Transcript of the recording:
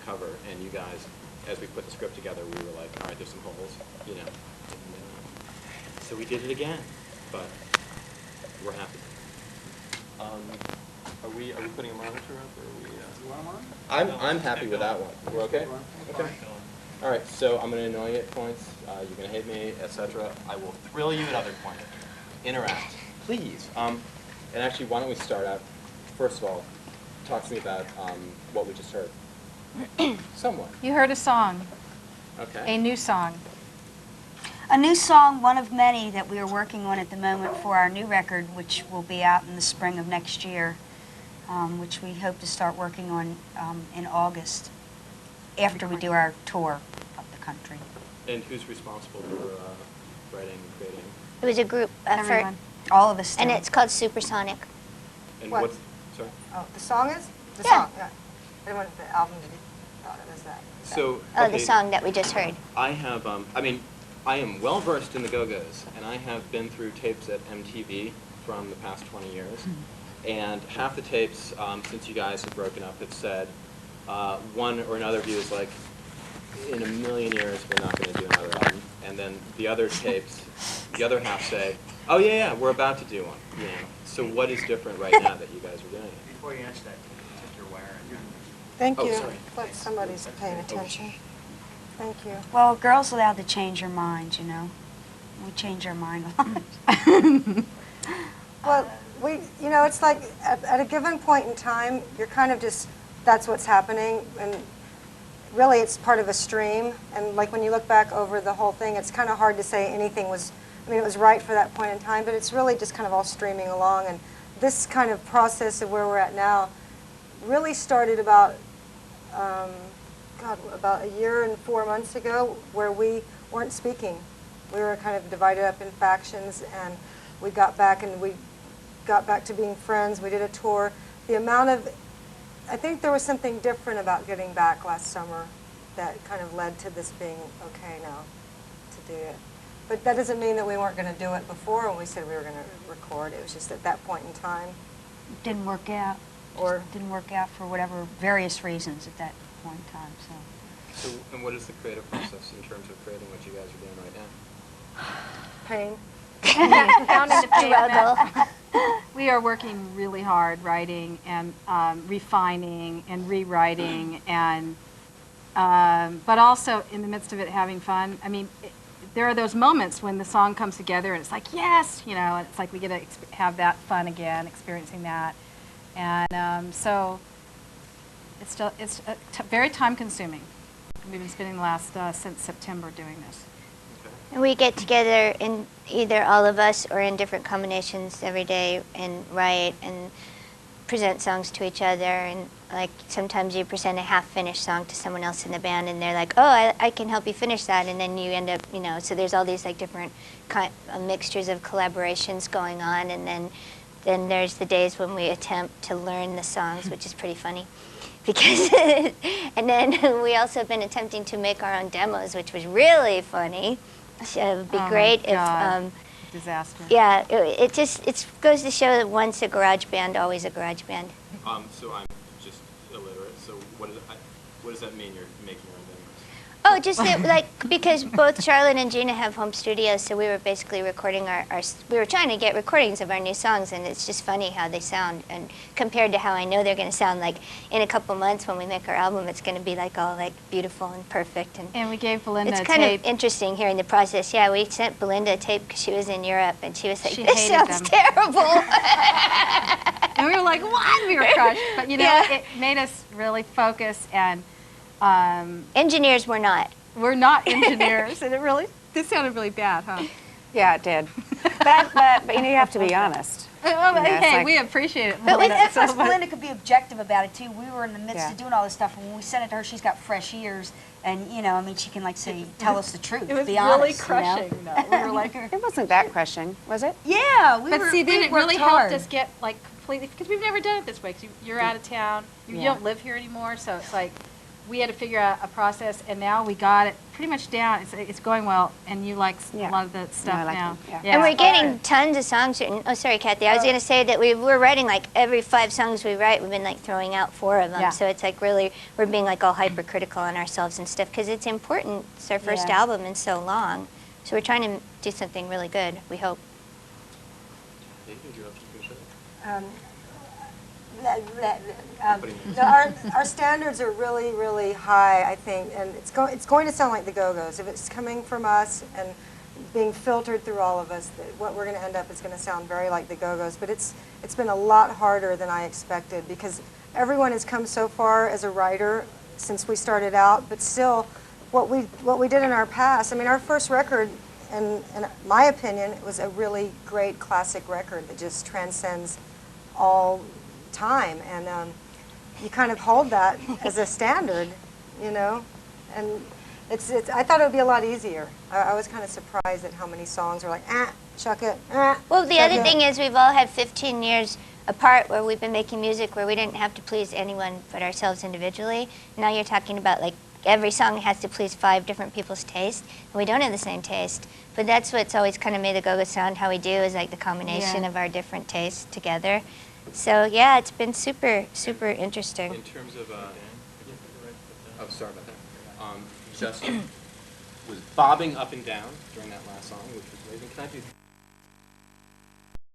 cover, and you guys, as we put the script together, we were like, all right, there's some holes, you know. So we did it again, but we're happy. Are we putting a monitor up, or are we? You want one? I'm happy with that one. We're okay? Okay. All right, so I'm going to annoy you at points. You're going to hate me, etc. I will thrill you at other points. Interact, please. And actually, why don't we start out? First of all, talk to me about what we just heard. Somewhat. You heard a song, Okay. a new song. A new song, one of many that we are working on at the moment for our new record, which will be out in the spring of next year, which we hope to start working on in August, after we do our tour of the country. And who's responsible for writing and creating? It was a group effort, Everyone. All of us do. and it's called Supersonic. And What? what's, sorry? Oh, the song is? The Yeah. song, yeah. I didn't want the album to be thought of as that. So, Oh, okay, the song that we just heard. I have, I mean, I am well versed in the Go-Go's, and I have been through tapes at MTV from the past 20 years. And half the tapes, since you guys have broken up, have said, one or another of you is like, in a million years, we're not going to do another album. And then the other tapes, the other half say, oh yeah, we're about to do one. You know? So what is different right now that you guys are doing it? Before you answer that, take your wire and Thank Oh, you. sorry. Glad somebody's paying attention. Thank you. Well, girls allowed to change their minds, you know. We change our mind a lot. Well, you know, it's like at a given point in time, you're kind of just, that's what's happening, and really it's part of a stream, and like when you look back over the whole thing, it's kind of hard to say anything was, I mean, it was right for that point in time, but it's really just kind of all streaming along, and this kind of process of where we're at now really started about, about a year and 4 months ago, where we weren't speaking. We were kind of divided up in factions, and we got back to being friends. We did a tour. The amount of, I think there was something different about getting back last summer that kind of led to this being okay now to do it. But that doesn't mean that we weren't going to do it before when we said we were going to record. It was just at that point in time. Didn't work out. Or didn't work out for whatever various reasons at that point in time. So So, and what is the creative process in terms of creating what you guys are doing right now? pain. Down in the pavement. Struggle. We are working really hard, writing and refining and rewriting, and but also in the midst of it having fun. I mean, there are those moments when the song comes together and it's like, yes, you know, and it's like we get to have that fun again, experiencing that, and so it's very time consuming. We've been spending the last since September doing this. And we get together in either all of us or in different combinations every day and write and present songs to each other. And like sometimes you present a half-finished song to someone else in the band, and they're like, "Oh, I can help you finish that," and then you end up, you know. So there's all these like different mixtures of collaborations going on, and then there's the days when we attempt to learn the songs, which is pretty funny. Because and then we also have been attempting to make our own demos, which was really funny. So it would be great if, Disaster. yeah, it goes to show that once a garage band, always a garage band. So I'm just illiterate. So what does that mean? You're making your own demos? Oh, just that, like, because both Charlotte and Gina have home studios, so we were basically recording we were trying to get recordings of our new songs, and it's just funny how they sound, and compared to how I know they're going to sound, like, in a couple months when we make our album, it's going to be, like, all, like, beautiful and perfect. And we gave Belinda it's a kind tape. of interesting hearing the process. Yeah, we sent Belinda a tape because she was in Europe, and she was like, She this hated sounds them. terrible. And we were like, what? We were crushed. But, you know, Yeah. it made us really focus, and Engineers were not. we're not engineers. And this sounded really bad, huh? Yeah, it did. But you know, you have to be honest. Well, You know, it's hey, like- we appreciate it. But Belinda, plus, so much. Belinda could be objective about it too. We were in the midst Yeah. of doing all this stuff, and when we sent it to her, she's got fresh ears, and you know, I mean, she can like say, tell us the truth. It was be really honest, crushing, You know? though. We were like, It wasn't that crushing, was it? yeah, we but were. see, then we it really worked helped hard. us get, like, completely, because we've never done it this way. 'Cause you're out of town. You Yeah. don't live here anymore, so it's like, we had to figure out a process, and now we got it pretty much down. It's going well, and you like Yeah. a lot of the stuff I like now. it, yeah. And we're getting tons of songs written. Oh, sorry, Kathy. I was going to say that we're writing like every 5 songs we write, we've been like throwing out 4 of them. Yeah. So it's like really, we're being like all hypercritical on ourselves and stuff because it's important. It's our first Yeah. album in so long. So we're trying to do something really good, we hope. Dave, would you like to finish it? Our standards are really, really high, I think, and it's going to sound like the Go-Go's. If it's coming from us and being filtered through all of us, what we're going to end up is going to sound very like the Go-Go's. But it's been a lot harder than I expected because everyone has come so far as a writer since we started out, but still, what we did in our past. I mean, our first record, in my opinion, it was a really great classic record that just transcends all time, and you kind of hold that as a standard, you know, and it's I thought it would be a lot easier. I was kind of surprised at how many songs were like, chuck it, Well, the chuck other it. thing is we've all had 15 years apart where we've been making music where we didn't have to please anyone but ourselves individually. Now you're talking about like every song has to please 5 different people's taste, and we don't have the same taste. But that's what's always kind of made the Go-Go sound how we do, is like the combination Yeah. of our different tastes together. So yeah, it's been super, super interesting. In terms of, oh, sorry about that. Justin was bobbing up and down during that last song, which was amazing. Can I do